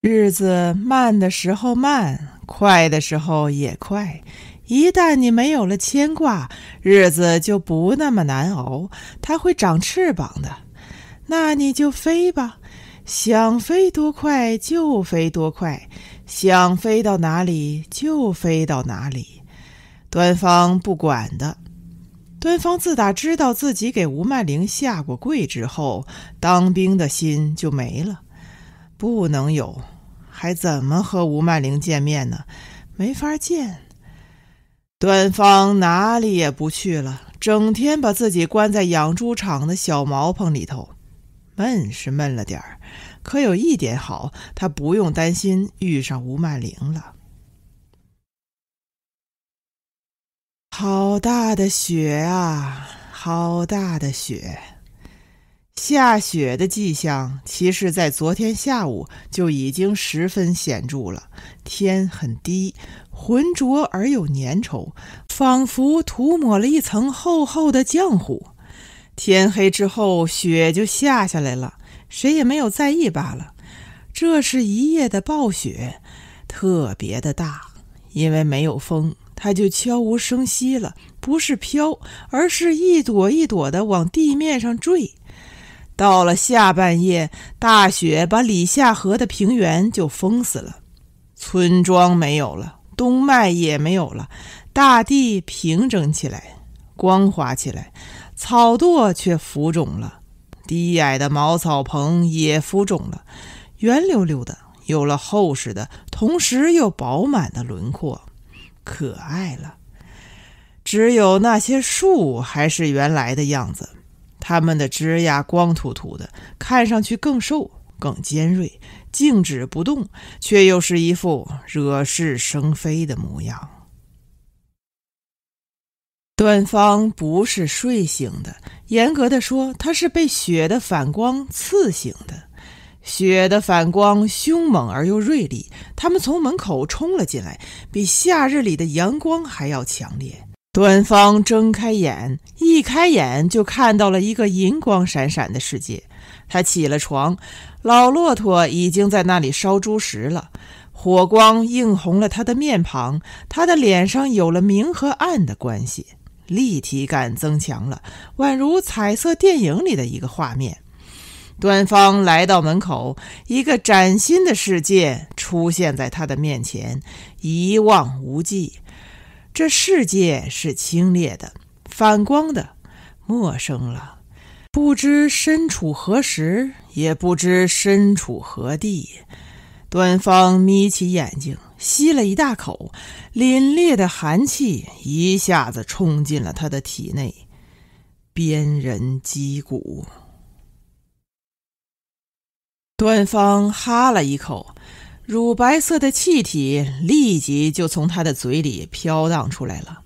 日子慢的时候慢，快的时候也快。一旦你没有了牵挂，日子就不那么难熬，它会长翅膀的。那你就飞吧，想飞多快就飞多快，想飞到哪里就飞到哪里。端方不管的。端方自打知道自己给吴曼玲下过跪之后，当兵的心就没了。不能有，还怎么和吴曼玲见面呢？没法见。端方哪里也不去了，整天把自己关在养猪场的小茅棚里头。闷是闷了点儿，可有一点好，他不用担心遇上吴曼玲了。好大的雪啊，好大的雪！下雪的迹象其实在昨天下午就已经十分显著了。天很低，浑浊而又粘稠，仿佛涂抹了一层厚厚的浆糊。天黑之后，雪就下来了，谁也没有在意罢了。这是一夜的暴雪，特别的大，因为没有风，它就悄无声息了，不是飘，而是一朵一朵的往地面上坠。到了下半夜，大雪把李下河的平原就封死了，村庄没有了，冬麦也没有了，大地平整起来，光滑起来，草垛却浮肿了，低矮的茅草棚也浮肿了，圆溜溜的，有了厚实的，同时又饱满的轮廓，可爱了。只有那些树还是原来的样子，它们的枝桠光秃秃的，看上去更瘦更尖锐，静止不动，却又是一副惹是生非的模样。端方不是睡醒的，严格的说，他是被雪的反光刺醒的。雪的反光凶猛而又锐利，他们从门口冲了进来，比夏日里的阳光还要强烈。端方睁开眼，一开眼就看到了一个银光闪闪的世界。他起了床，老骆驼已经在那里烧猪食了，火光映红了他的面庞，他的脸上有了明和暗的关系，立体感增强了，宛如彩色电影里的一个画面。端方来到门口，一个崭新的世界出现在他的面前，一望无际。这世界是清冽的，反光的，陌生了，不知身处何时，也不知身处何地。端方眯起眼睛，吸了一大口，凛冽的寒气一下子冲进了他的体内，鞭人击骨。端方哈了一口，乳白色的气体立即就从他的嘴里飘荡出来了。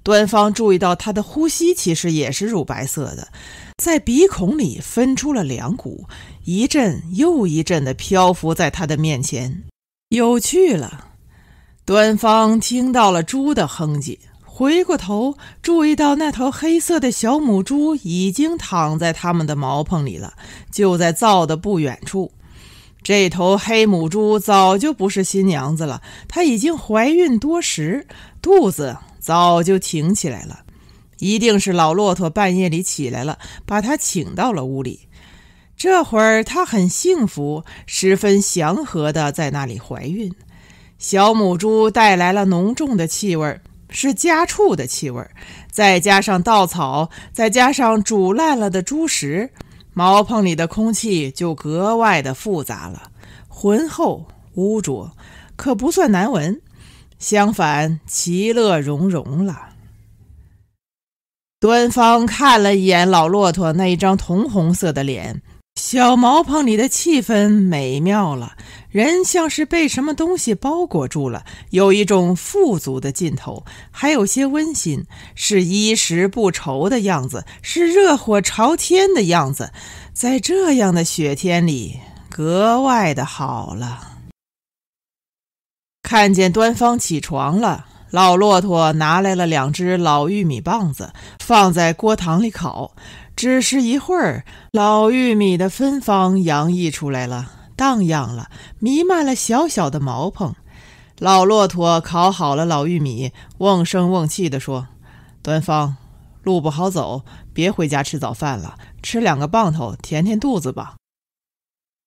端方注意到他的呼吸其实也是乳白色的，在鼻孔里分出了两股，一阵又一阵的漂浮在他的面前。有趣了，端方听到了猪的哼唧，回过头注意到那头黑色的小母猪已经躺在他们的茅棚里了，就在灶的不远处。这头黑母猪早就不是新娘子了，她已经怀孕多时，肚子早就挺起来了，一定是老骆驼半夜里起来了，把她请到了屋里。这会儿她很幸福，十分祥和的在那里怀孕。小母猪带来了浓重的气味，是家畜的气味，再加上稻草，再加上煮烂了的猪食，茅棚里的空气就格外的复杂了，浑厚污浊，可不算难闻，相反其乐融融了。端方看了一眼老骆驼那一张铜红色的脸，小茅棚里的气氛美妙了，人像是被什么东西包裹住了，有一种富足的劲头，还有些温馨，是衣食不愁的样子，是热火朝天的样子，在这样的雪天里格外的好了。看见端方起床了，老骆驼拿来了2只老玉米棒子，放在锅膛里烤。只是一会儿，老玉米的芬芳洋溢出来了，荡漾了，弥漫了小小的毛蓬。老骆驼烤好了老玉米，瓮声瓮气地说：端方，路不好走，别回家吃早饭了，吃2个棒头填填肚子吧。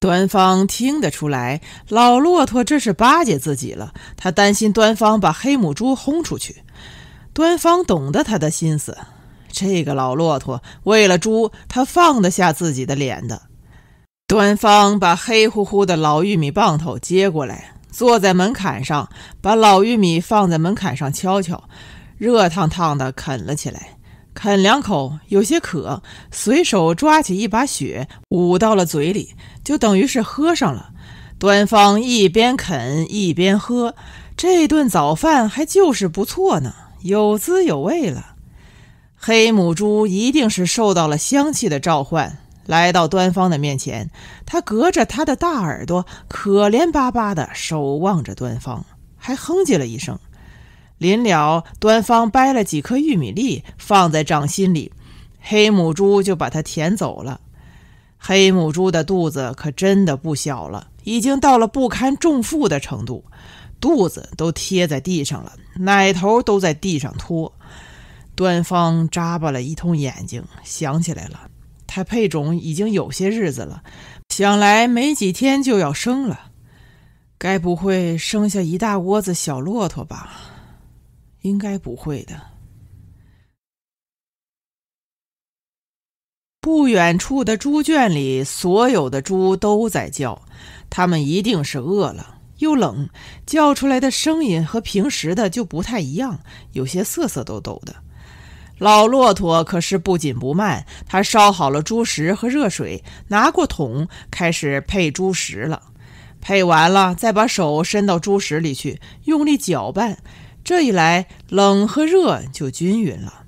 端方听得出来，老骆驼这是巴结自己了，他担心端方把黑母猪轰出去。端方懂得他的心思，这个老骆驼为了猪，他放得下自己的脸的。端方把黑乎乎的老玉米棒头接过来，坐在门槛上，把老玉米放在门槛上敲敲，热烫烫的啃了起来。啃2口有些渴，随手抓起一把血捂到了嘴里，就等于是喝上了。端方一边啃一边喝，这顿早饭还就是不错呢，有滋有味了。黑母猪一定是受到了香气的召唤，来到端方的面前，他隔着他的大耳朵可怜巴巴地守望着端方，还哼唧了一声。临了，端方掰了几颗玉米粒放在掌心里，黑母猪就把它舔走了。黑母猪的肚子可真的不小了，已经到了不堪重负的程度，肚子都贴在地上了，奶头都在地上拖。端方眨巴了一通眼睛，想起来了，他配种已经有些日子了，想来没几天就要生了，该不会生下一大窝子小骆驼吧？应该不会的。不远处的猪圈里，所有的猪都在叫，它们一定是饿了又冷，叫出来的声音和平时的就不太一样，有些瑟瑟抖抖的。老骆驼可是不紧不慢，他烧好了猪食和热水，拿过桶开始配猪食了。配完了，再把手伸到猪食里去，用力搅拌，这一来冷和热就均匀了。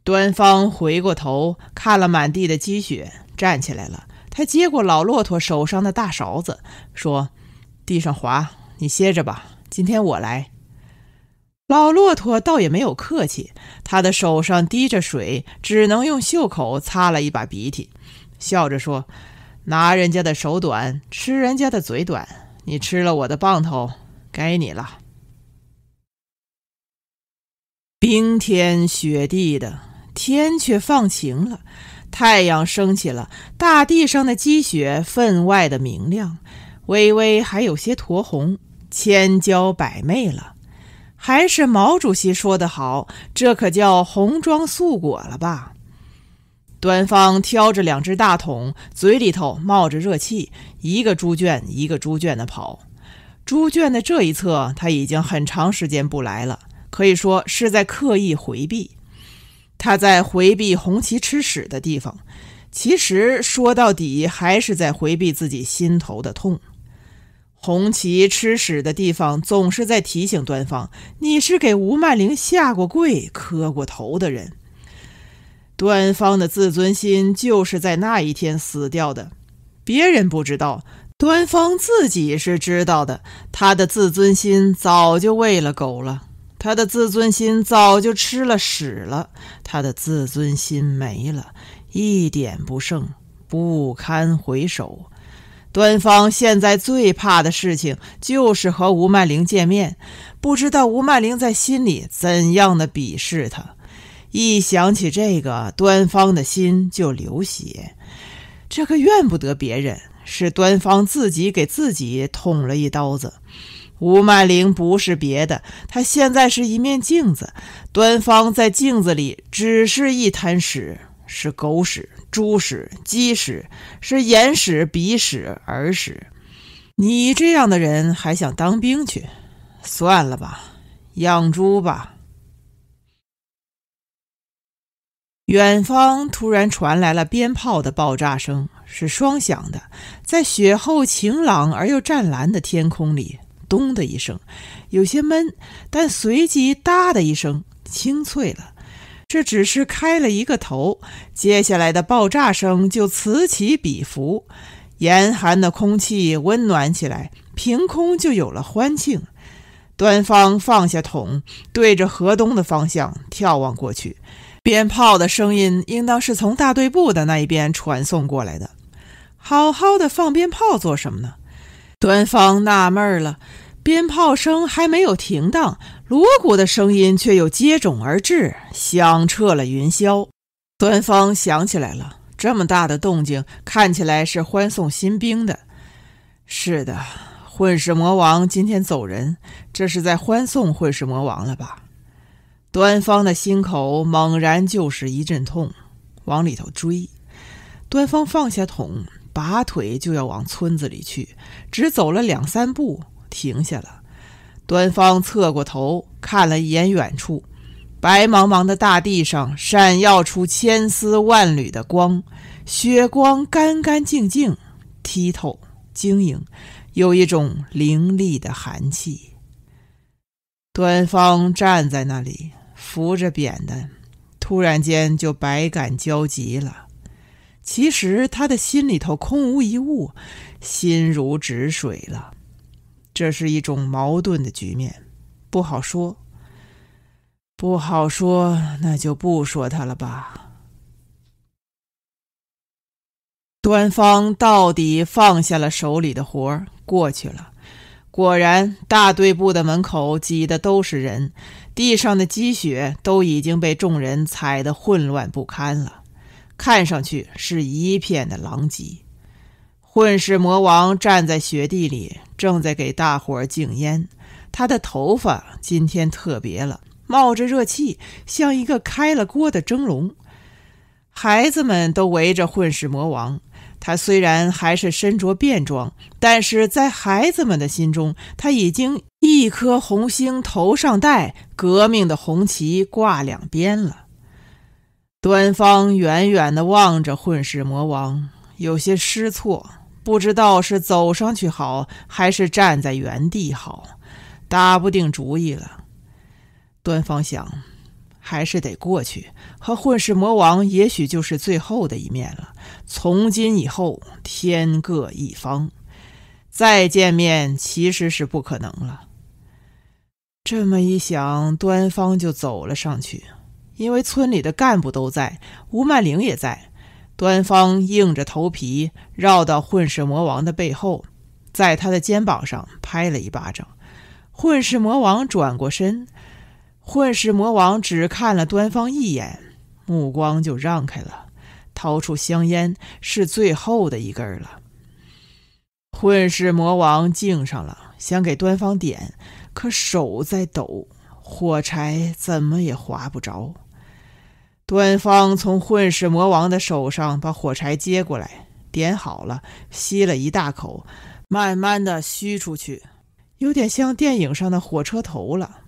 端方回过头看了满地的积雪，站起来了，他接过老骆驼手上的大勺子，说：地上滑，你歇着吧，今天我来。老骆驼倒也没有客气，他的手上滴着水，只能用袖口擦了一把鼻涕，笑着说：拿人家的手短，吃人家的嘴短，你吃了我的棒头，该你了。冰天雪地的，天却放晴了，太阳升起了，大地上的积雪分外的明亮，微微还有些酡红，千娇百媚了。还是毛主席说得好，这可叫红装素裹了吧。端方挑着2只大桶，嘴里头冒着热气，一个猪圈一个猪圈的跑。猪圈的这一侧他已经很长时间不来了，可以说是在刻意回避。他在回避红旗吃屎的地方，其实说到底还是在回避自己心头的痛。红旗吃屎的地方总是在提醒端方，你是给吴曼玲下过跪磕过头的人。端方的自尊心就是在那一天死掉的，别人不知道，端方自己是知道的。他的自尊心早就喂了狗了，他的自尊心早就吃了屎了，他的自尊心没了，一点不剩，不堪回首。端方现在最怕的事情就是和吴曼玲见面，不知道吴曼玲在心里怎样的鄙视他。一想起这个，端方的心就流血。这个怨不得别人，是端方自己给自己捅了一刀子。吴曼玲不是别的，她现在是一面镜子，端方在镜子里只是一滩屎，是狗屎、猪屎、鸡屎，是眼屎、鼻屎、耳屎。你这样的人还想当兵去？算了吧，养猪吧。远方突然传来了鞭炮的爆炸声，是双响的，在雪后晴朗而又湛蓝的天空里，咚的一声，有些闷，但随即哒的一声，清脆了。这只是开了一个头，接下来的爆炸声就此起彼伏，严寒的空气温暖起来，凭空就有了欢庆。端方放下桶，对着河东的方向眺望过去，鞭炮的声音应当是从大队部的那一边传送过来的。好好的放鞭炮做什么呢？端方纳闷了，鞭炮声还没有停当，锣鼓的声音却又接踵而至，响彻了云霄。端方想起来了，这么大的动静，看起来是欢送新兵的。是的，混世魔王今天走人，这是在欢送混世魔王了吧？端方的心口猛然就是一阵痛，往里头追。端方放下桶，拔腿就要往村子里去，只走了2、3步，停下了。端方侧过头看了一眼远处，白茫茫的大地上闪耀出千丝万缕的光，血光干干净净，剔透晶莹，有一种凌厉的寒气。端方站在那里扶着扁担，突然间就百感交集了。其实他的心里头空无一物，心如止水了。这是一种矛盾的局面，不好说。不好说，那就不说它了吧。端方到底放下了手里的活，过去了。果然，大队部的门口挤的都是人，地上的积雪都已经被众人踩得混乱不堪了，看上去是一片的狼藉。混世魔王站在雪地里，正在给大伙儿敬烟。他的头发今天特别了，冒着热气，像一个开了锅的蒸笼。孩子们都围着混世魔王，他虽然还是身着便装，但是在孩子们的心中，他已经一颗红星头上戴，革命的红旗挂两边了。端方远远地望着混世魔王，有些失措，不知道是走上去好，还是站在原地好，打不定主意了。端方想，还是得过去，和混世魔王也许就是最后的一面了。从今以后，天各一方，再见面其实是不可能了。这么一想，端方就走了上去。因为村里的干部都在，吴曼玲也在，端方硬着头皮绕到混世魔王的背后，在他的肩膀上拍了一巴掌。混世魔王转过身，混世魔王只看了端方一眼，目光就让开了，掏出香烟，是最后的一根了。混世魔王敬上了，想给端方点，可手在抖，火柴怎么也划不着。端方从混世魔王的手上把火柴接过来，点好了，吸了一大口，慢慢的嘘出去，有点像电影上的火车头了。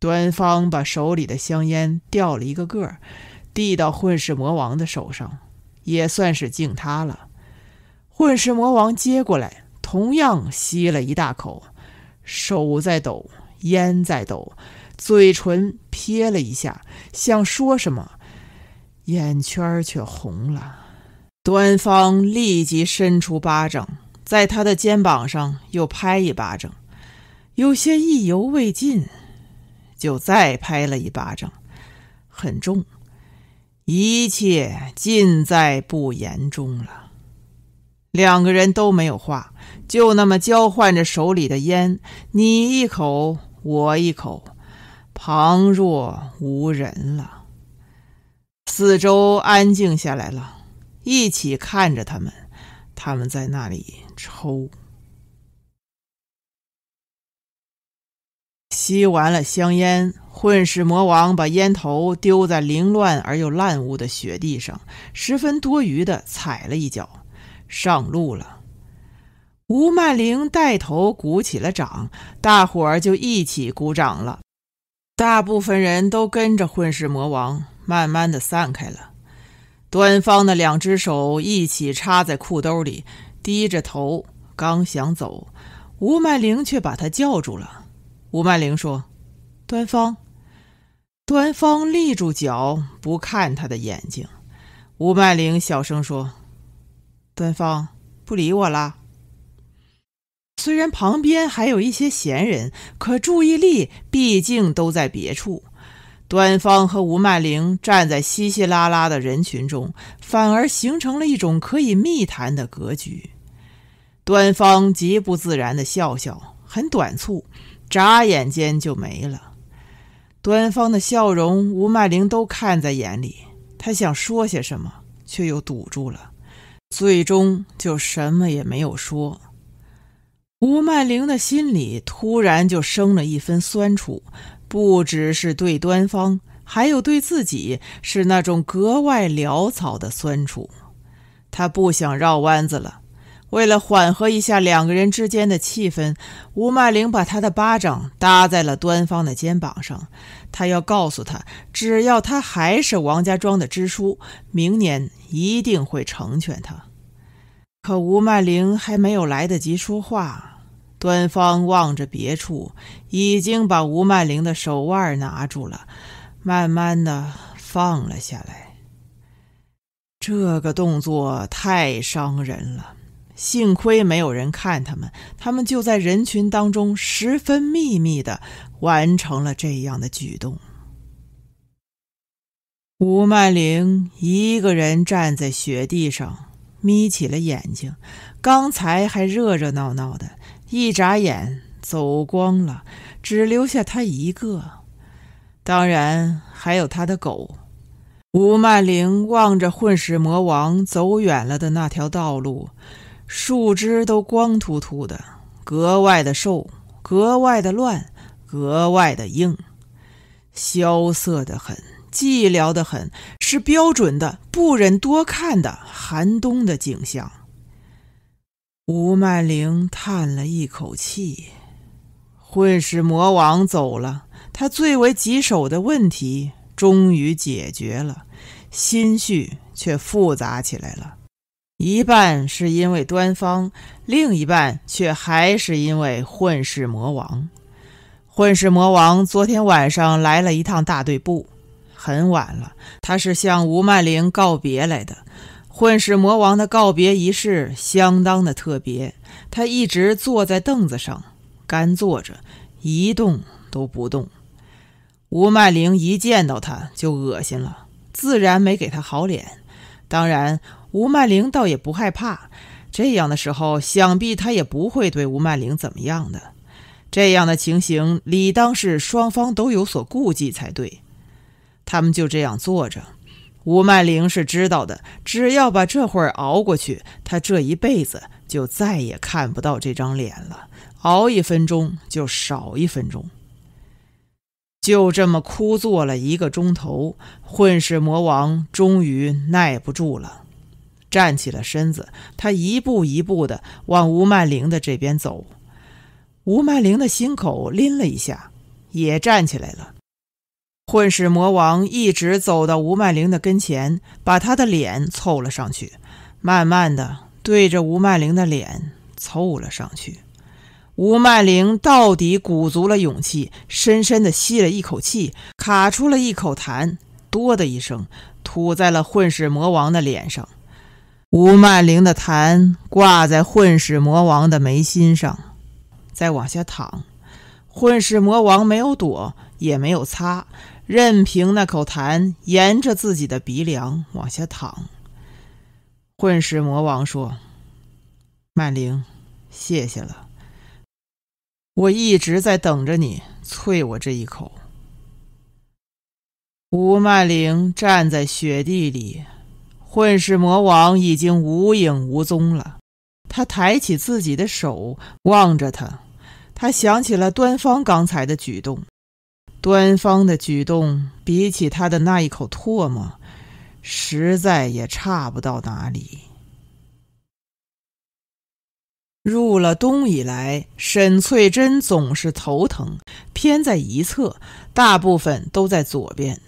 端方把手里的香烟掉了一个个，递到混世魔王的手上，也算是敬他了。混世魔王接过来，同样吸了一大口，手在抖，烟在抖，嘴唇撇了一下，想说什么，眼圈却红了。端方立即伸出巴掌，在他的肩膀上又拍一巴掌，有些意犹未尽，就再拍了一巴掌，很重，一切尽在不言中了。两个人都没有话，就那么交换着手里的烟，你一口我一口，旁若无人了。四周安静下来了，一起看着他们，他们在那里抽。吸完了香烟，混世魔王把烟头丢在凌乱而又烂污的雪地上，十分多余的踩了一脚，上路了。吴曼玲带头鼓起了掌，大伙儿就一起鼓掌了。大部分人都跟着混世魔王慢慢的散开了。端方的两只手一起插在裤兜里，低着头，刚想走，吴曼玲却把他叫住了。吴曼玲说：端方。端方立住脚，不看他的眼睛。吴曼玲小声说：端方，不理我啦。虽然旁边还有一些闲人，可注意力毕竟都在别处。端方和吴曼玲站在稀稀拉拉的人群中，反而形成了一种可以密谈的格局。端方极不自然地笑笑，很短促，眨眼间就没了。端方的笑容，吴曼玲都看在眼里，她想说些什么，却又堵住了，最终就什么也没有说。吴曼玲的心里突然就生了一分酸楚，不只是对端方，还有对自己，是那种格外潦草的酸楚。她不想绕弯子了，为了缓和一下两个人之间的气氛，吴曼玲把她的巴掌搭在了端方的肩膀上，她要告诉他，只要他还是王家庄的支书，明年一定会成全他。可吴曼玲还没有来得及说话，端方望着别处，已经把吴曼玲的手腕拿住了，慢慢的放了下来。这个动作太伤人了，幸亏没有人看他们就在人群当中十分秘密地完成了这样的举动。吴曼玲一个人站在雪地上，眯起了眼睛，刚才还热热闹闹的，一眨眼走光了，只留下他一个，当然还有他的狗。吴曼玲望着混世魔王走远了的那条道路，树枝都光秃秃的，格外的瘦，格外的乱，格外的硬，萧瑟得很，寂寥得很，是标准的不忍多看的寒冬的景象。吴曼玲叹了一口气，混世魔王走了，他最为棘手的问题终于解决了，心绪却复杂起来了。一半是因为端方，另一半却还是因为混世魔王。混世魔王昨天晚上来了一趟大队部，很晚了，他是向吴曼玲告别来的。混世魔王的告别仪式相当的特别，他一直坐在凳子上，干坐着，一动都不动。吴曼玲一见到他就恶心了，自然没给他好脸。当然吴曼玲倒也不害怕，这样的时候想必他也不会对吴曼玲怎么样的。这样的情形理当是双方都有所顾忌才对。他们就这样坐着，吴曼玲是知道的，只要把这会儿熬过去，她这一辈子就再也看不到这张脸了，熬1分钟就少1分钟。就这么枯坐了1个钟头，混世魔王终于耐不住了，站起了身子，他一步一步地往吴曼玲的这边走。吴曼玲的心口拎了一下，也站起来了。混世魔王一直走到吴曼玲的跟前，把她的脸凑了上去，慢慢地对着吴曼玲的脸凑了上去。吴曼玲到底鼓足了勇气，深深地吸了一口气，卡出了一口痰，哆的一声吐在了混世魔王的脸上。吴曼玲的痰挂在混世魔王的眉心上，再往下淌。混世魔王没有躲，也没有擦，任凭那口痰沿着自己的鼻梁往下淌。混世魔王说：“曼玲，谢谢了，我一直在等着你啐我这一口。”吴曼玲站在雪地里，混世魔王已经无影无踪了。他抬起自己的手望着他，他想起了端方刚才的举动。端方的举动比起他的那一口唾沫，实在也差不到哪里。入了冬以来，沈翠珍总是头疼，偏在一侧，大部分都在左边。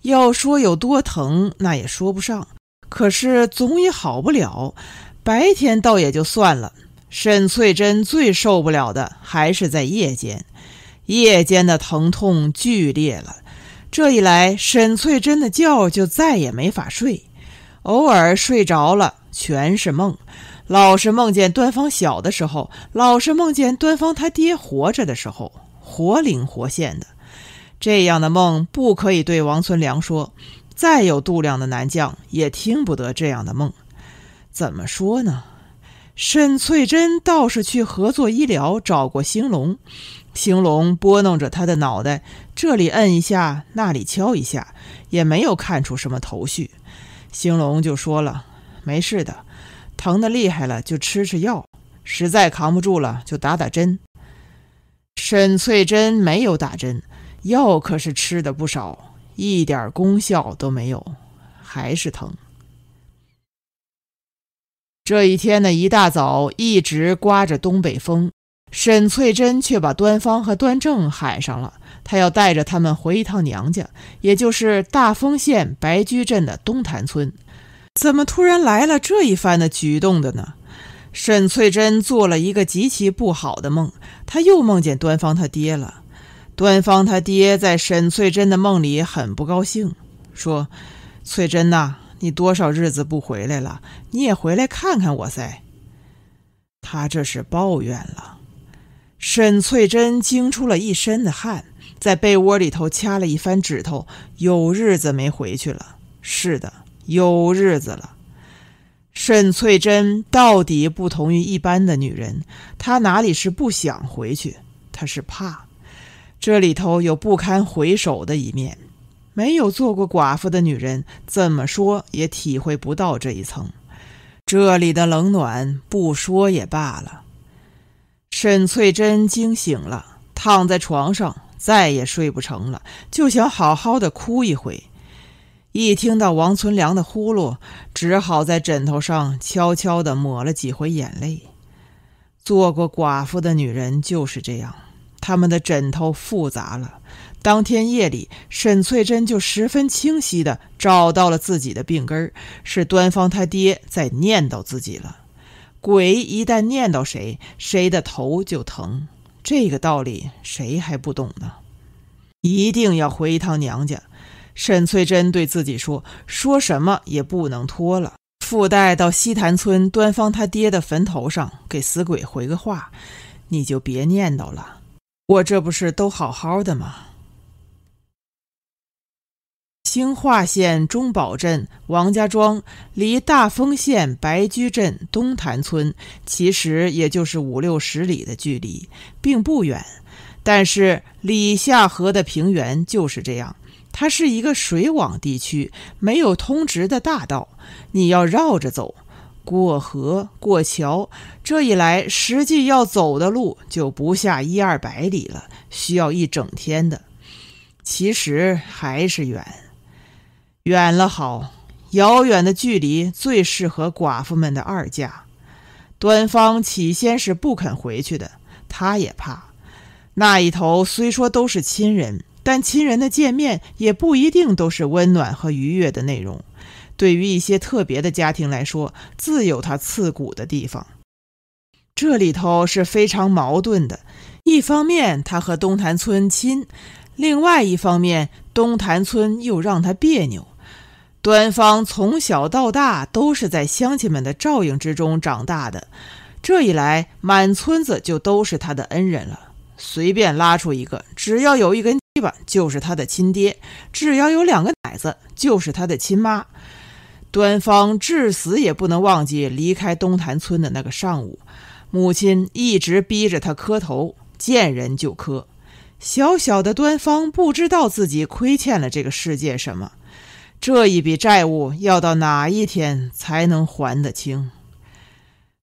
要说有多疼，那也说不上，可是总也好不了。白天倒也就算了，沈翠珍最受不了的还是在夜间。夜间的疼痛剧烈了，这一来沈翠珍的觉就再也没法睡，偶尔睡着了全是梦，老是梦见端方小的时候，老是梦见端方他爹活着的时候，活灵活现的。这样的梦不可以对王存良说，再有度量的男将也听不得这样的梦。怎么说呢？沈翠珍倒是去合作医疗找过兴隆，兴隆拨弄着他的脑袋，这里摁一下，那里敲一下，也没有看出什么头绪。兴隆就说了，没事的，疼得厉害了就吃吃药，实在扛不住了就打打针。沈翠珍没有打针，药可是吃的不少，一点功效都没有，还是疼。这一天的一大早一直刮着东北风，沈翠珍却把端方和端正喊上了，她要带着他们回一趟娘家，也就是大丰县白居镇的东坛村。怎么突然来了这一番的举动的呢？沈翠珍做了一个极其不好的梦，她又梦见端方他爹了。端方他爹在沈翠珍的梦里很不高兴，说：翠珍呐，你多少日子不回来了，你也回来看看我噻。他这是抱怨了。沈翠珍惊出了一身的汗，在被窝里头掐了一番指头，有日子没回去了。是的，有日子了。沈翠珍到底不同于一般的女人，她哪里是不想回去，她是怕。这里头有不堪回首的一面，没有做过寡妇的女人怎么说也体会不到这一层。这里的冷暖不说也罢了。沈翠珍惊醒了，躺在床上再也睡不成了，就想好好的哭一回。一听到王存良的呼噜，只好在枕头上悄悄地抹了几回眼泪。做过寡妇的女人就是这样，她们的枕头复杂了。当天夜里，沈翠珍就十分清晰地找到了自己的病根，是端方他爹在念叨自己了。鬼一旦念叨谁，谁的头就疼，这个道理谁还不懂呢？一定要回一趟娘家。沈翠珍对自己说，说什么也不能拖了，附带到西坛村端方他爹的坟头上给死鬼回个话，你就别念叨了，我这不是都好好的吗？兴化县中堡镇王家庄离大丰县白居镇东坛村其实也就是5-60里的距离，并不远。但是里下河的平原就是这样，它是一个水网地区，没有通直的大道，你要绕着走，过河过桥，这一来实际要走的路就不下100-200里了，需要一整天的。其实还是远，远了好，遥远的距离最适合寡妇们的二嫁。端方起先是不肯回去的，他也怕。那一头虽说都是亲人，但亲人的见面也不一定都是温暖和愉悦的内容。对于一些特别的家庭来说，自有它刺骨的地方。这里头是非常矛盾的，一方面他和东坛村亲，另外一方面东坛村又让他别扭。端方从小到大都是在乡亲们的照应之中长大的，这一来满村子就都是他的恩人了，随便拉出一个，只要有一根鸡巴就是他的亲爹，只要有2个奶子就是他的亲妈。端方至死也不能忘记离开东坛村的那个上午，母亲一直逼着他磕头，见人就磕。小小的端方不知道自己亏欠了这个世界什么，这一笔债务要到哪一天才能还得清？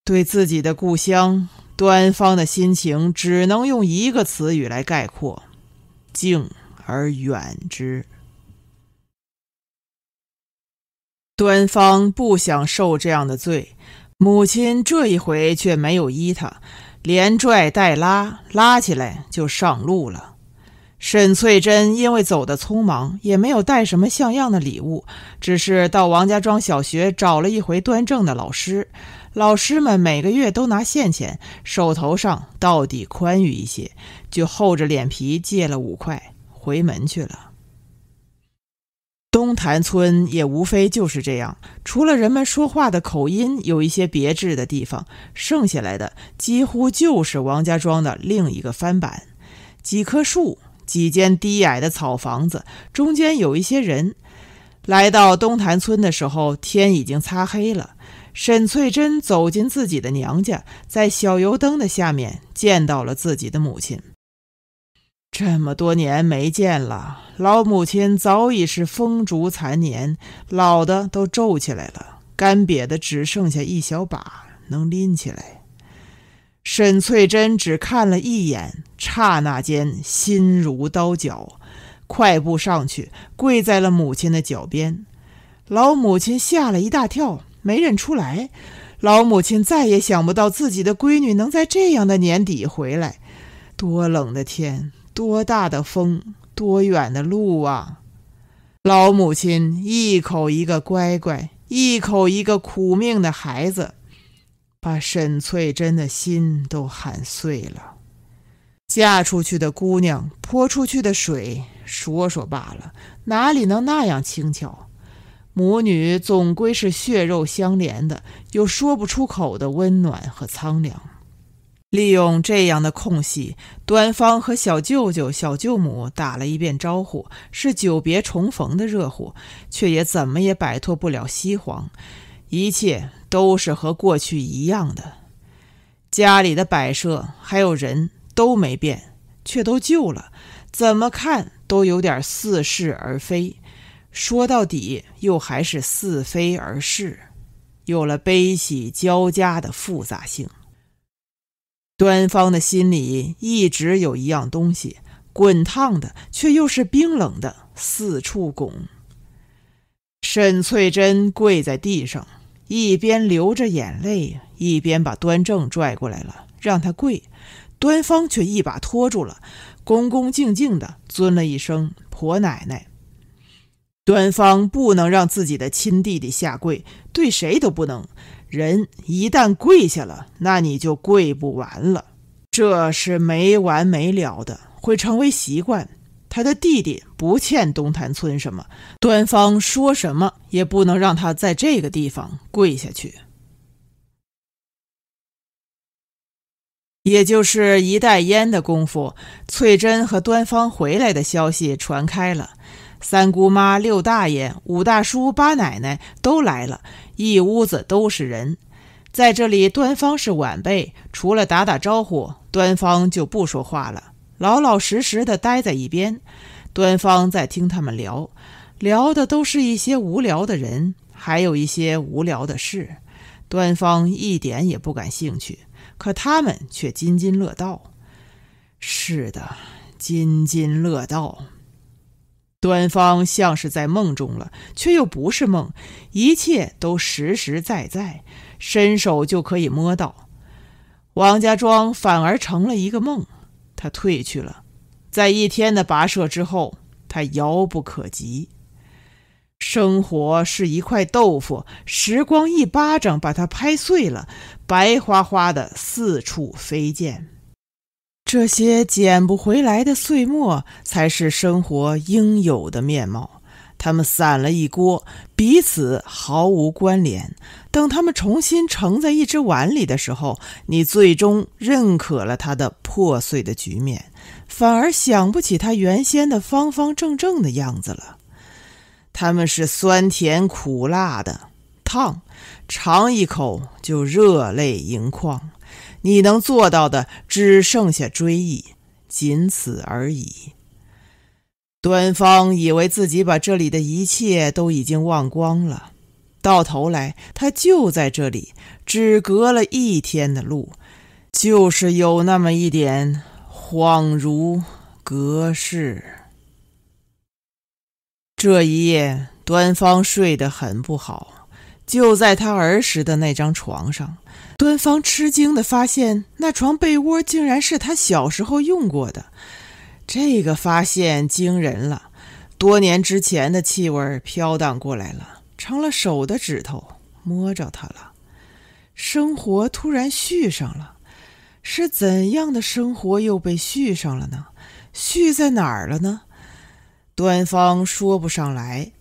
对自己的故乡，端方的心情只能用一个词语来概括：敬而远之。端方不想受这样的罪，母亲这一回却没有依他，连拽带拉，拉起来就上路了。沈翠珍因为走得匆忙，也没有带什么像样的礼物，只是到王家庄小学找了一回端正的老师。老师们每个月都拿现钱，手头上到底宽裕一些，就厚着脸皮借了5块，回门去了。东坛村也无非就是这样，除了人们说话的口音有一些别致的地方，剩下来的几乎就是王家庄的另一个翻版。几棵树，几间低矮的草房子，中间有一些人。来到东坛村的时候，天已经擦黑了。沈翠珍走进自己的娘家，在小油灯的下面见到了自己的母亲。这么多年没见了，老母亲早已是风烛残年，老的都皱起来了，干瘪的只剩下一小把能拎起来。沈翠珍只看了一眼，刹那间心如刀绞，快步上去，跪在了母亲的脚边。老母亲吓了一大跳，没认出来。老母亲再也想不到自己的闺女能在这样的年底回来。多冷的天，多大的风，多远的路啊！老母亲一口一个乖乖，一口一个苦命的孩子，把沈翠珍的心都喊碎了。嫁出去的姑娘，泼出去的水，说说罢了，哪里能那样轻巧？母女总归是血肉相连的，有说不出口的温暖和苍凉。利用这样的空隙，端方和小舅舅、小舅母打了一遍招呼，是久别重逢的热乎，却也怎么也摆脱不了西黄。一切都是和过去一样的，家里的摆设还有人都没变，却都旧了，怎么看都有点似是而非，说到底又还是似非而是，有了悲喜交加的复杂性。端方的心里一直有一样东西，滚烫的却又是冰冷的，四处拱。沈翠珍跪在地上，一边流着眼泪，一边把端正拽过来了，让他跪。端方却一把拖住了，恭恭敬敬地尊了一声婆奶奶。端方不能让自己的亲弟弟下跪，对谁都不能。人一旦跪下了，那你就跪不完了，这是没完没了的，会成为习惯。他的弟弟不欠东坛村什么，端方说什么也不能让他在这个地方跪下去。也就是一袋烟的功夫，翠珍和端方回来的消息传开了。三姑妈、六大爷、五大叔、八奶奶都来了，一屋子都是人。在这里，端方是晚辈，除了打打招呼，端方就不说话了，老老实实的待在一边。端方在听他们聊，聊的都是一些无聊的人，还有一些无聊的事。端方一点也不感兴趣，可他们却津津乐道。是的，津津乐道。端方像是在梦中了，却又不是梦，一切都实实在在，伸手就可以摸到。王家庄反而成了一个梦，他退去了，在一天的跋涉之后，他遥不可及。生活是一块豆腐，时光一巴掌把它拍碎了，白花花的四处飞溅。这些捡不回来的碎末，才是生活应有的面貌。它们散了一锅，彼此毫无关联。等它们重新盛在一只碗里的时候，你最终认可了它的破碎的局面，反而想不起它原先的方方正正的样子了。它们是酸甜苦辣的，烫，尝一口就热泪盈眶。你能做到的只剩下追忆，仅此而已。端方以为自己把这里的一切都已经忘光了，到头来他就在这里，只隔了一天的路，就是有那么一点恍如隔世。这一夜，端方睡得很不好，就在他儿时的那张床上。端方吃惊地发现，那床被窝竟然是他小时候用过的。这个发现惊人了，多年之前的气味飘荡过来了，成了手的指头，摸着它了。生活突然续上了，是怎样的生活又被续上了呢？续在哪儿了呢？端方说不上来，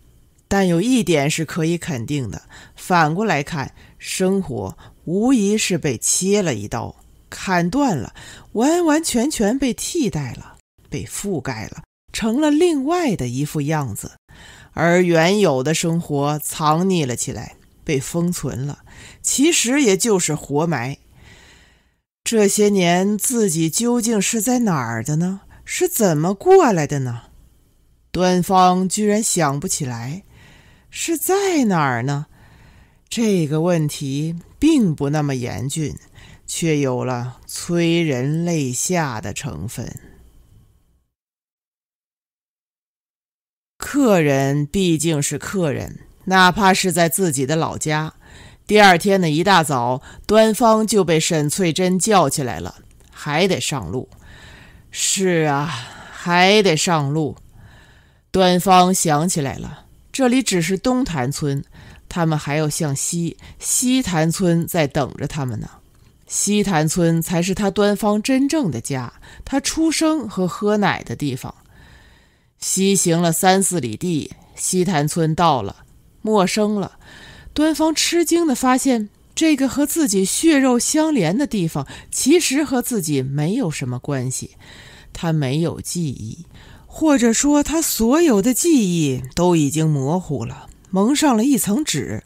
但有一点是可以肯定的，反过来看，生活无疑是被切了一刀，砍断了，完完全全被替代了。被覆盖了，成了另外的一副样子，而原有的生活藏匿了起来，被封存了，其实也就是活埋。这些年自己究竟是在哪儿的呢？是怎么过来的呢？端方居然想不起来，是在哪儿呢？这个问题并不那么严峻，却有了催人泪下的成分。客人毕竟是客人，哪怕是在自己的老家。第二天的一大早，端方就被沈翠珍叫起来了，还得上路。是啊，还得上路。端方想起来了，这里只是东潭村，他们还要向西潭村在等着他们呢。西潭村才是他端方真正的家，他出生和喝奶的地方。西行了3-4里地，西潭村到了，陌生了。端方吃惊地发现，这个和自己血肉相连的地方其实和自己没有什么关系。他没有记忆，或者说他所有的记忆都已经模糊了，蒙上了一层纸。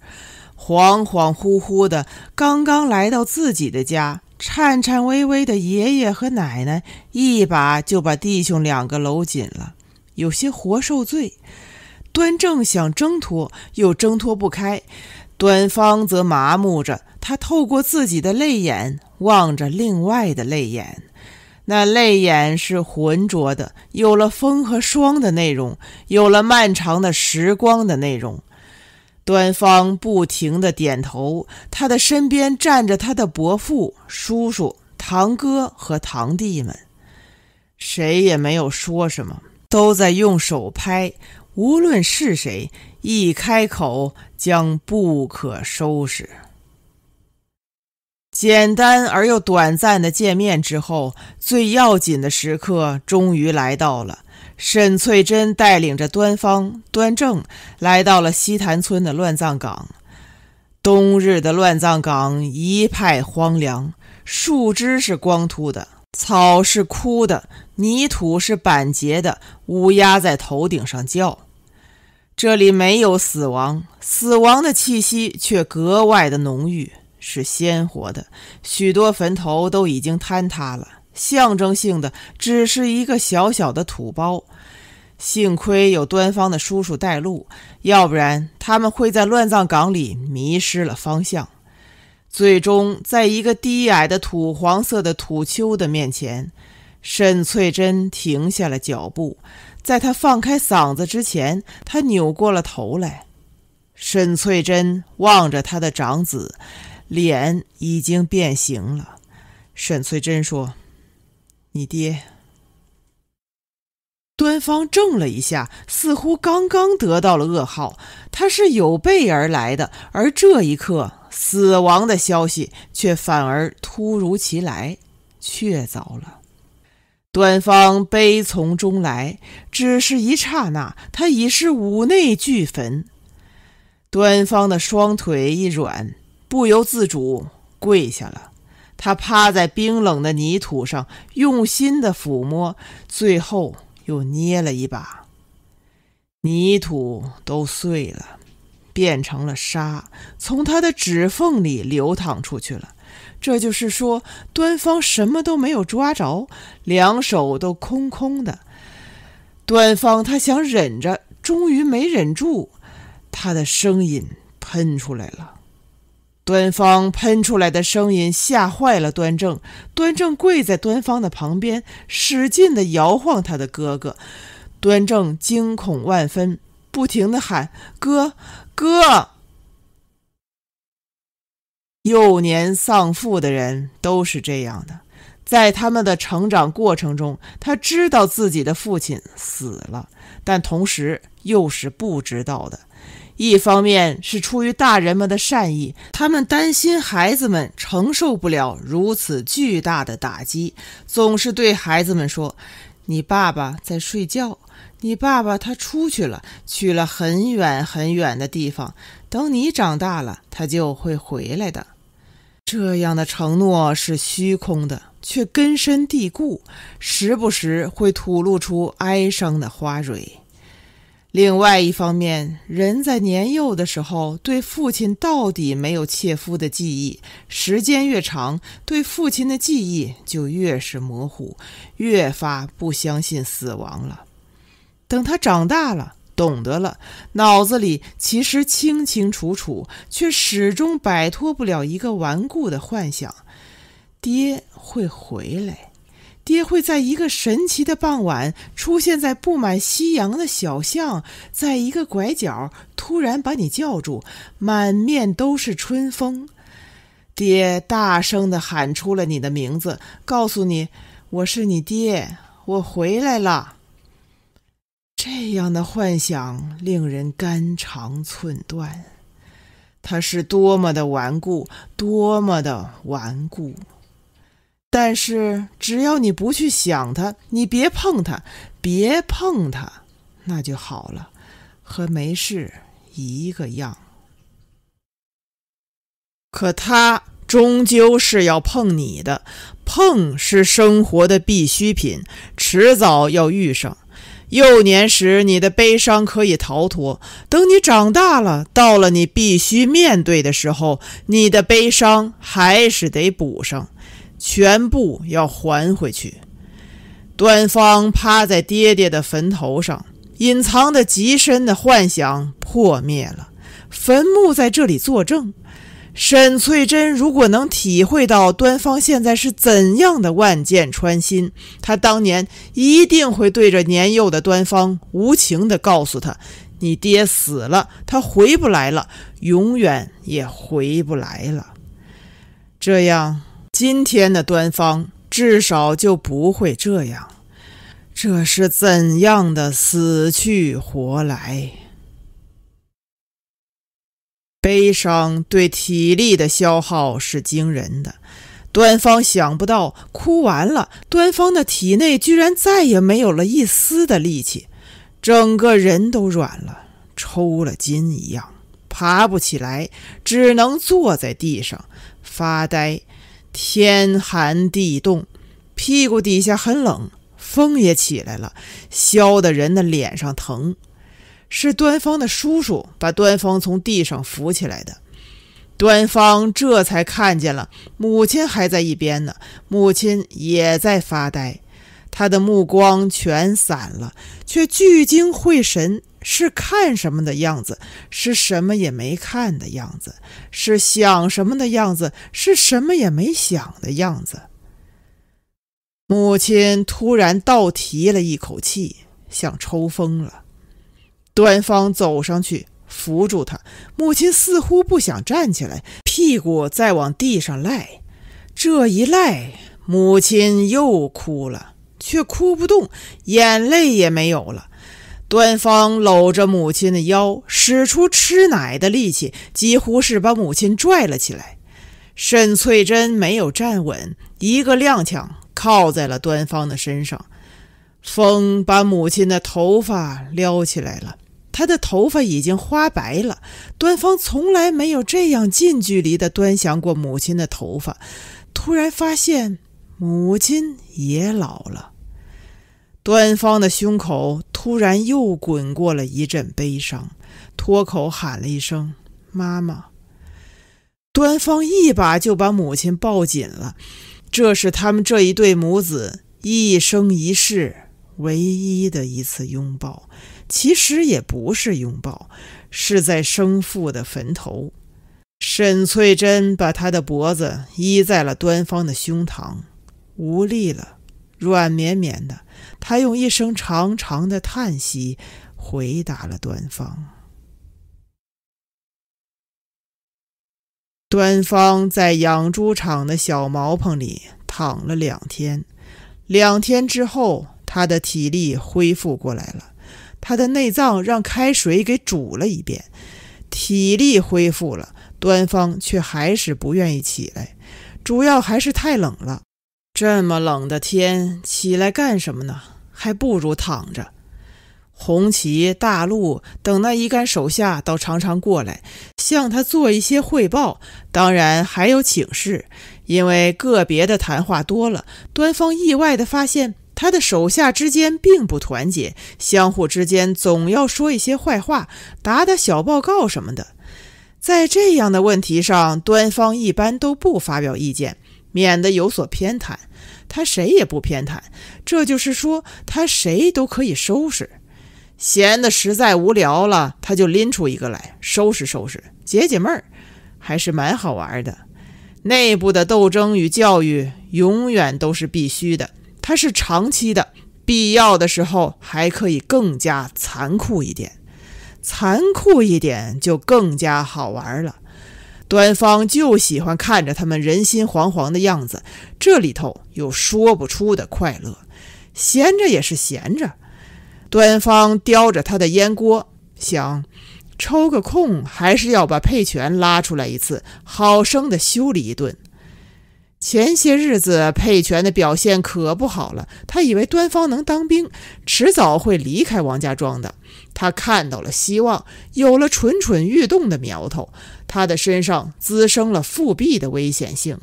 恍恍惚惚的刚刚来到自己的家，颤颤巍巍的爷爷和奶奶一把就把弟兄2个搂紧了，有些活受罪。端正想挣脱，又挣脱不开。端方则麻木着，他透过自己的泪眼望着另外的泪眼，那泪眼是浑浊的，有了风和霜的内容，有了漫长的时光的内容。端方不停地点头，他的身边站着他的伯父、叔叔、堂哥和堂弟们，谁也没有说什么，都在用手拍，无论是谁，一开口将不可收拾。简单而又短暂的见面之后，最要紧的时刻终于来到了。沈翠珍带领着端方、端正来到了西潭村的乱葬岗。冬日的乱葬岗一派荒凉，树枝是光秃的，草是枯的，泥土是板结的，乌鸦在头顶上叫。这里没有死亡，死亡的气息却格外的浓郁，是鲜活的。许多坟头都已经坍塌了，象征性的只是一个小小的土包。幸亏有端方的叔叔带路，要不然他们会在乱葬岗里迷失了方向。最终在一个低矮的土黄色的土丘的面前，沈翠珍停下了脚步。在他放开嗓子之前，他扭过了头来。沈翠珍望着他的长子，脸已经变形了。沈翠珍说：“你爹。”端方怔了一下，似乎刚刚得到了噩耗，他是有备而来的，而这一刻死亡的消息却反而突如其来，确凿了。端方悲从中来，只是一刹那，他已是五内俱焚。端方的双腿一软，不由自主跪下了。他趴在冰冷的泥土上，用心地抚摸，最后又捏了一把，泥土都碎了，变成了沙，从他的指缝里流淌出去了。这就是说，端方什么都没有抓着，2手都空空的。端方他想忍着，终于没忍住，他的声音喷出来了。端方喷出来的声音吓坏了端正，端正跪在端方的旁边，使劲地摇晃他的哥哥。端正惊恐万分，不停地喊：“哥，哥！”幼年丧父的人都是这样的，在他们的成长过程中，他知道自己的父亲死了，但同时又是不知道的。一方面是出于大人们的善意，他们担心孩子们承受不了如此巨大的打击，总是对孩子们说：“你爸爸在睡觉，你爸爸他出去了，去了很远很远的地方，等你长大了，他就会回来的。”这样的承诺是虚空的，却根深蒂固，时不时会吐露出哀伤的花蕊。另外一方面，人在年幼的时候对父亲到底没有切肤的记忆，时间越长，对父亲的记忆就越是模糊，越发不相信死亡了。等他长大了，懂得了，脑子里其实清清楚楚，却始终摆脱不了一个顽固的幻想：爹会回来，爹会在一个神奇的傍晚出现在布满夕阳的小巷，在一个拐角突然把你叫住，满面都是春风。爹大声地喊出了你的名字，告诉你：我是你爹，我回来了。这样的幻想令人肝肠寸断，它是多么的顽固，多么的顽固。但是只要你不去想它，你别碰它，别碰它，那就好了，和没事一个样。可它终究是要碰你的，碰是生活的必需品，迟早要遇上。幼年时你的悲伤可以逃脱，等你长大了，到了你必须面对的时候，你的悲伤还是得补上，全部要还回去。端方趴在爹爹的坟头上，隐藏的极深的幻想破灭了，坟墓在这里作证。沈翠珍如果能体会到端方现在是怎样的万箭穿心，他当年一定会对着年幼的端方无情地告诉他：你爹死了，他回不来了，永远也回不来了。这样今天的端方至少就不会这样。这是怎样的死去活来？悲伤对体力的消耗是惊人的。端方想不到，哭完了，端方的体内居然再也没有了一丝的力气，整个人都软了，抽了筋一样，爬不起来，只能坐在地上发呆。天寒地冻，屁股底下很冷，风也起来了，削得人的脸上疼。是端方的叔叔把端方从地上扶起来的。端方这才看见了母亲还在一边呢，母亲也在发呆，他的目光全散了，却聚精会神，是看什么的样子，是什么也没看的样子，是想什么的样子，是什么也没想的样子。母亲突然倒提了一口气，像抽风了。端方走上去扶住他，母亲似乎不想站起来，屁股再往地上赖。这一赖，母亲又哭了，却哭不动，眼泪也没有了。端方搂着母亲的腰，使出吃奶的力气，几乎是把母亲拽了起来。沈翠珍没有站稳，一个踉跄靠在了端方的身上。风把母亲的头发撩起来了，她的头发已经花白了。端方从来没有这样近距离地端详过母亲的头发，突然发现母亲也老了。端方的胸口突然又滚过了一阵悲伤，脱口喊了一声：妈妈。端方一把就把母亲抱紧了，这是他们这一对母子一生一世唯一的一次拥抱。其实也不是拥抱，是在生父的坟头。沈翠珍把她的脖子依在了端方的胸膛，无力了，软绵绵的。她用一声长长的叹息回答了端方。端方在养猪场的小茅棚里躺了2天，2天之后，他的体力恢复过来了。他的内脏让开水给煮了一遍，体力恢复了，端方却还是不愿意起来，主要还是太冷了。这么冷的天，起来干什么呢？还不如躺着。红旗、大陆等那一干手下倒常常过来，向他做一些汇报，当然还有请示。因为个别的谈话多了，端方意外地发现他的手下之间并不团结，相互之间总要说一些坏话，打打小报告什么的。在这样的问题上，端方一般都不发表意见，免得有所偏袒。他谁也不偏袒，这就是说他谁都可以收拾。闲得实在无聊了，他就拎出一个来收拾收拾，解解闷儿，还是蛮好玩的。内部的斗争与教育永远都是必须的，它是长期的，必要的时候还可以更加残酷一点，残酷一点就更加好玩了。端方就喜欢看着他们人心惶惶的样子，这里头有说不出的快乐。闲着也是闲着，端方叼着他的烟锅，想抽个空还是要把佩拳拉出来一次，好生的修理一顿。前些日子佩拳的表现可不好了，他以为端方能当兵，迟早会离开王家庄的。他看到了希望，有了蠢蠢欲动的苗头，他的身上滋生了复辟的危险性。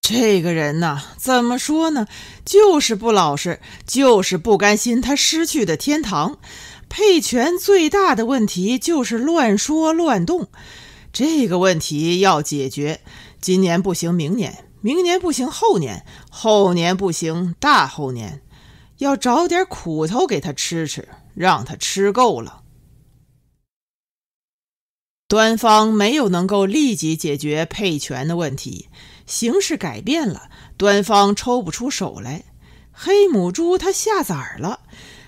这个人呐，怎么说呢，就是不老实，就是不甘心他失去的天堂。佩拳最大的问题就是乱说乱动，这个问题要解决。今年不行明年，明年不行后年，后年不行大后年，要找点苦头给他吃吃，让他吃够了。端方没有能够立即解决佩拳的问题，形势改变了，端方抽不出手来。黑母猪它下崽儿了，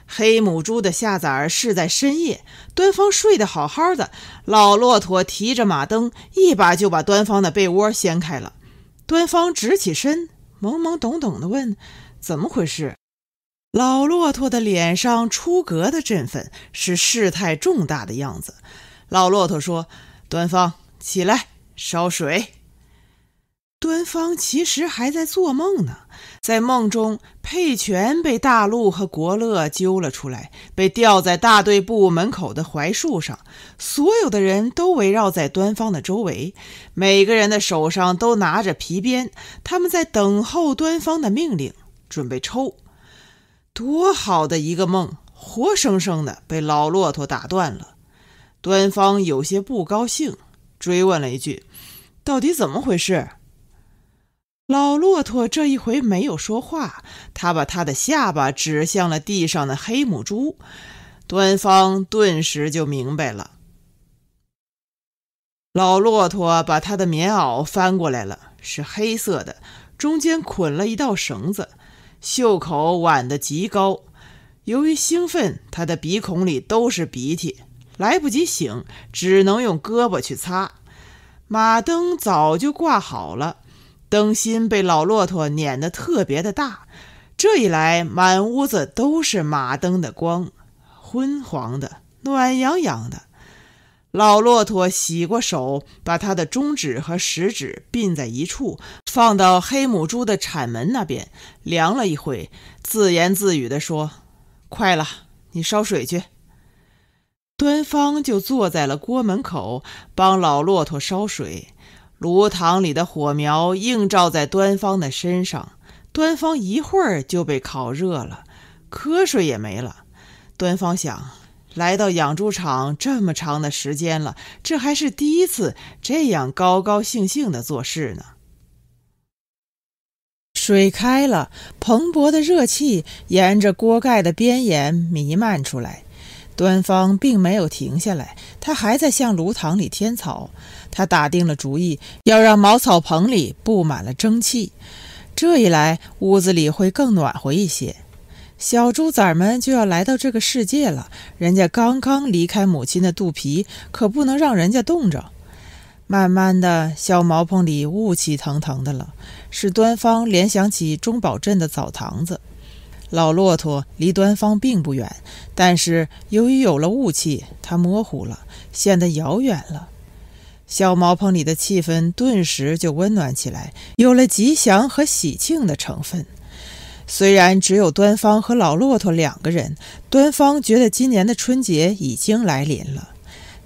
黑母猪的下崽儿是在深夜，端方睡得好好的，老骆驼提着马灯，一把就把端方的被窝掀开了。端方直起身，懵懵懂懂地问：怎么回事？老骆驼的脸上出格的振奋，是事态重大的样子。老骆驼说：端方，起来，烧水。端方其实还在做梦呢，在梦中，佩拳被大陆和国乐揪了出来，被吊在大队部门口的槐树上，所有的人都围绕在端方的周围，每个人的手上都拿着皮鞭，他们在等候端方的命令，准备抽。多好的一个梦，活生生的被老骆驼打断了。端方有些不高兴，追问了一句：到底怎么回事？老骆驼这一回没有说话，他把他的下巴指向了地上的黑母猪。端方顿时就明白了。老骆驼把他的棉袄翻过来了，是黑色的，中间捆了一道绳子，袖口挽得极高。由于兴奋，他的鼻孔里都是鼻涕，来不及醒，只能用胳膊去擦。马灯早就挂好了，灯芯被老骆驼碾得特别的大，这一来满屋子都是马灯的光，昏黄的，暖洋洋的。老骆驼洗过手，把他的中指和食指并在一处，放到黑母猪的产门那边，量了一回，自言自语地说：快了，你烧水去。端方就坐在了锅门口，帮老骆驼烧水。炉膛里的火苗映照在端方的身上，端方一会儿就被烤热了，瞌睡也没了。端方想，来到养猪场这么长的时间了，这还是第一次这样高高兴兴地做事呢。水开了，蓬勃的热气沿着锅盖的边沿弥漫出来。端方并没有停下来，他还在向炉膛里添草。他打定了主意，要让茅草棚里布满了蒸汽，这一来屋子里会更暖和一些。小猪崽们就要来到这个世界了，人家刚刚离开母亲的肚皮，可不能让人家冻着。慢慢的，小茅棚里雾气腾腾的了，使端方联想起中堡镇的澡堂子。老骆驼离端方并不远，但是由于有了雾气，它模糊了，显得遥远了。小茅棚里的气氛顿时就温暖起来，有了吉祥和喜庆的成分。虽然只有端方和老骆驼两个人，端方觉得今年的春节已经来临了。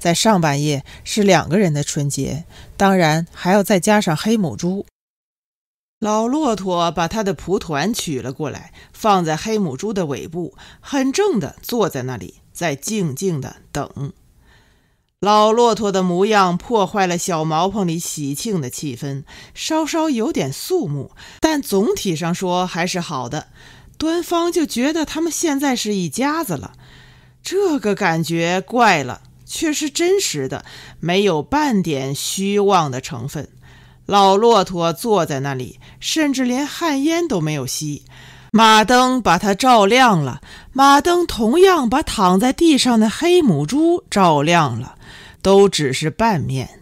在上半夜是2个人的春节，当然还要再加上黑母猪。老骆驼把他的蒲团取了过来，放在黑母猪的尾部，很正地坐在那里，在静静地等。老骆驼的模样破坏了小茅棚里喜庆的气氛，稍稍有点肃穆，但总体上说还是好的。端方就觉得他们现在是一家子了，这个感觉怪了，却是真实的，没有半点虚妄的成分。老骆驼坐在那里，甚至连旱烟都没有吸。马灯把它照亮了，马灯同样把躺在地上的黑母猪照亮了，都只是半面。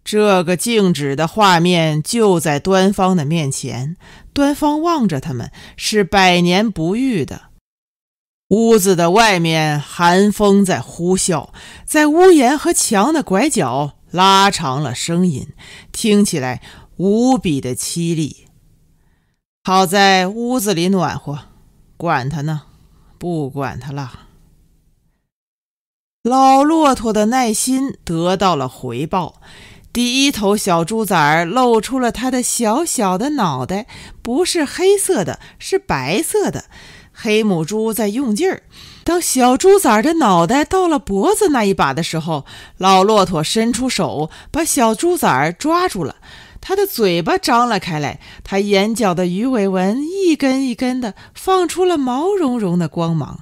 这个静止的画面就在端方的面前，端方望着他们，是百年不遇的。屋子的外面寒风在呼啸，在屋檐和墙的拐角拉长了声音，听起来无比的凄厉。好在屋子里暖和，管他呢，不管他了。老骆驼的耐心得到了回报，第一头小猪崽儿露出了它的小小的脑袋，不是黑色的，是白色的。黑母猪在用劲儿，当小猪崽的脑袋到了脖子那一把的时候，老骆驼伸出手把小猪崽抓住了，他的嘴巴张了开来，他眼角的鱼尾纹一根一根的放出了毛茸茸的光芒。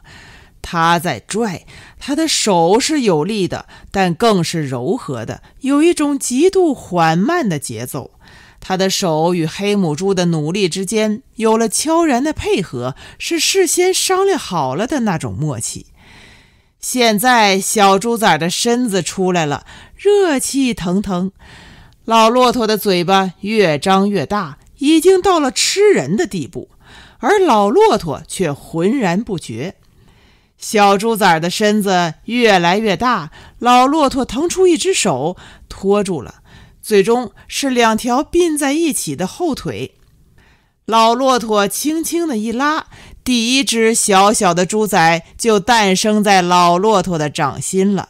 他在拽，他的手是有力的，但更是柔和的，有一种极度缓慢的节奏。他的手与黑母猪的努力之间有了悄然的配合，是事先商量好了的那种默契。现在小猪崽的身子出来了，热气腾腾，老骆驼的嘴巴越张越大，已经到了吃人的地步，而老骆驼却浑然不觉。小猪崽的身子越来越大，老骆驼腾出一只手拖住了，最终是2条并在一起的后腿。老骆驼轻轻的一拉，第一只小小的猪崽就诞生在老骆驼的掌心了。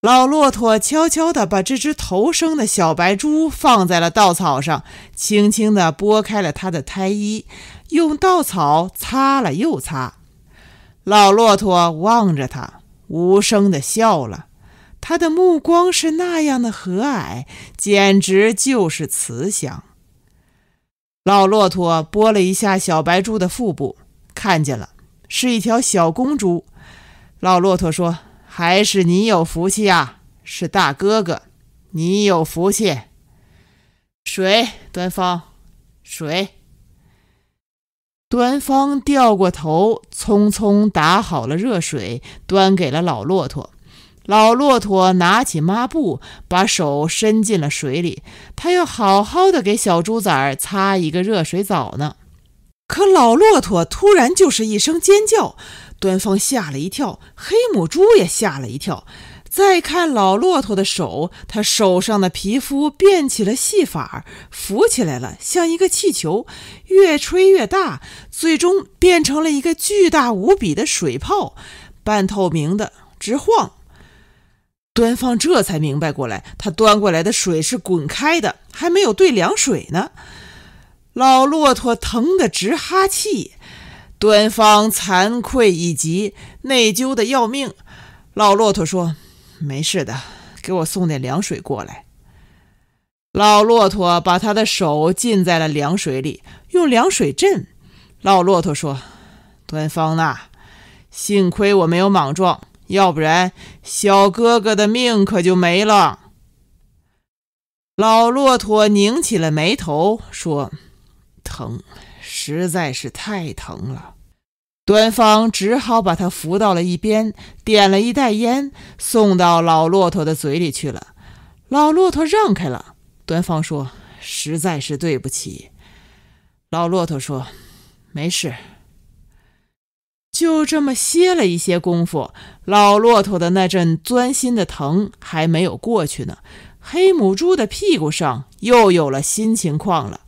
老骆驼悄悄地把这只头生的小白猪放在了稻草上，轻轻地拨开了它的胎衣，用稻草擦了又擦。老骆驼望着它，无声地笑了。他的目光是那样的和蔼，简直就是慈祥。老骆驼拨了一下小白猪的腹部，看见了，是一条小公猪。老骆驼说：“还是你有福气啊，是大哥哥，你有福气。水，端方，水。”端方掉过头，匆匆打好了热水，端给了老骆驼。老骆驼拿起抹布，把手伸进了水里，他要好好的给小猪崽擦一个热水澡呢。可老骆驼突然就是一声尖叫，端方吓了一跳，黑母猪也吓了一跳。再看老骆驼的手，他手上的皮肤变起了细法，浮起来了，像一个气球，越吹越大，最终变成了一个巨大无比的水泡，半透明的，直晃。端方这才明白过来，他端过来的水是滚开的，还没有兑凉水呢。老骆驼疼得直哈气，端方惭愧以及，内疚的要命。老骆驼说：“没事的，给我送点凉水过来。”老骆驼把他的手浸在了凉水里，用凉水浸。老骆驼说：“端方呐，幸亏我没有莽撞，要不然小哥哥的命可就没了。”老骆驼拧起了眉头说：“疼，实在是太疼了。”端方只好把他扶到了一边，点了一袋烟送到老骆驼的嘴里去了。老骆驼让开了，端方说：“实在是对不起。”老骆驼说：“没事。”就这么歇了一些功夫，老骆驼的那阵钻心的疼还没有过去呢，黑母猪的屁股上又有了新情况了。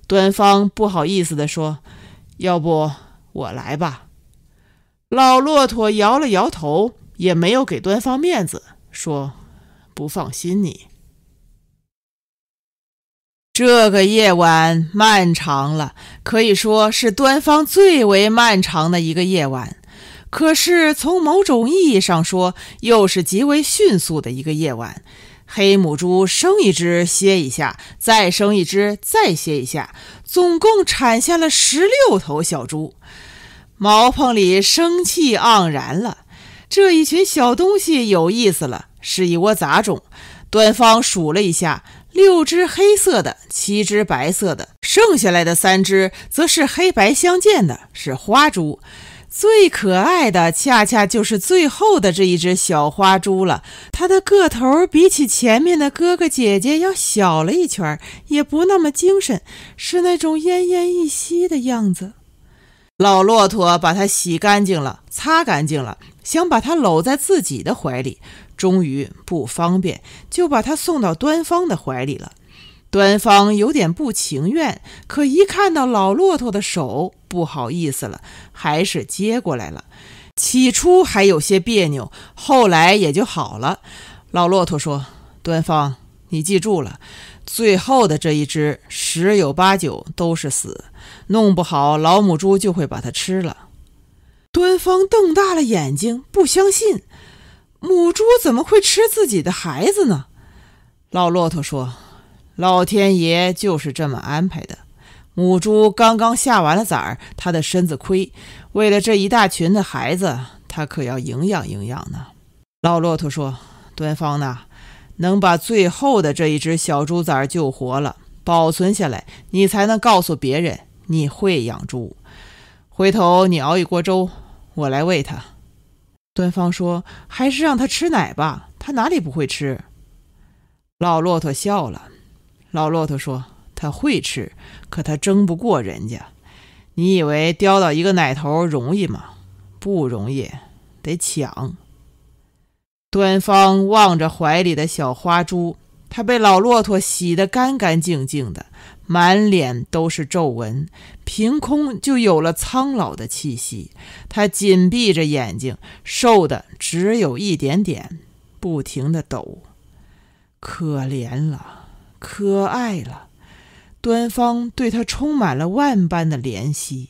端方不好意思地说：“要不我来吧。”老骆驼摇了摇头，也没有给端方面子，说：“不放心你。”这个夜晚漫长了，可以说是端方最为漫长的一个夜晚。可是从某种意义上说，又是极为迅速的一个夜晚。黑母猪生一只歇一下，再生一只再歇一下，总共产下了16头小猪。茅棚里生气盎然了，这一群小东西有意思了，是一窝杂种。端方数了一下，6只黑色的，7只白色的，剩下来的3只则是黑白相间的，是花猪。最可爱的恰恰就是最后的这一只小花猪了，它的个头比起前面的哥哥姐姐要小了一圈，也不那么精神，是那种奄奄一息的样子。老骆驼把它洗干净了，擦干净了，想把它搂在自己的怀里，终于不方便，就把它送到端方的怀里了。端方有点不情愿，可一看到老骆驼的手，不好意思了，还是接过来了。起初还有些别扭，后来也就好了。老骆驼说：“端方，你记住了，最后的这一只10有8九都是死，弄不好老母猪就会把它吃了。”端方瞪大了眼睛，不相信，母猪怎么会吃自己的孩子呢？老骆驼说：“老天爷就是这么安排的。母猪刚刚下完了崽儿，它的身子亏，为了这一大群的孩子，它可要营养营养呢。”老骆驼说：“端方呢，能把最后的这一只小猪崽儿救活了，保存下来，你才能告诉别人你会养猪。回头你熬一锅粥，我来喂它。”端方说：“还是让它吃奶吧，它哪里不会吃？”老骆驼笑了。老骆驼说：“他会吃，可他争不过人家。你以为叼到一个奶头容易吗？不容易，得抢。”端方望着怀里的小花猪，他被老骆驼洗得干干净净的，满脸都是皱纹，凭空就有了苍老的气息。他紧闭着眼睛，瘦的只有一点点，不停地抖。可怜了，可爱了，端方对他充满了万般的怜惜。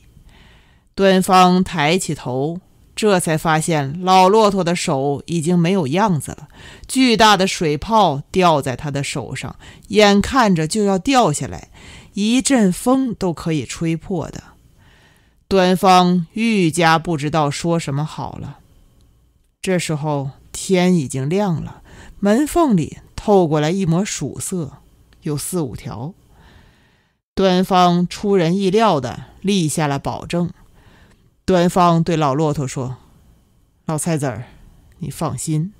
端方抬起头，这才发现老骆驼的手已经没有样子了，巨大的水泡掉在他的手上，眼看着就要掉下来，一阵风都可以吹破的。端方愈加不知道说什么好了。这时候天已经亮了，门缝里透过来一抹曙色，有4、5条。端方出人意料地立下了保证。端方对老骆驼说：“老菜籽儿，你放心，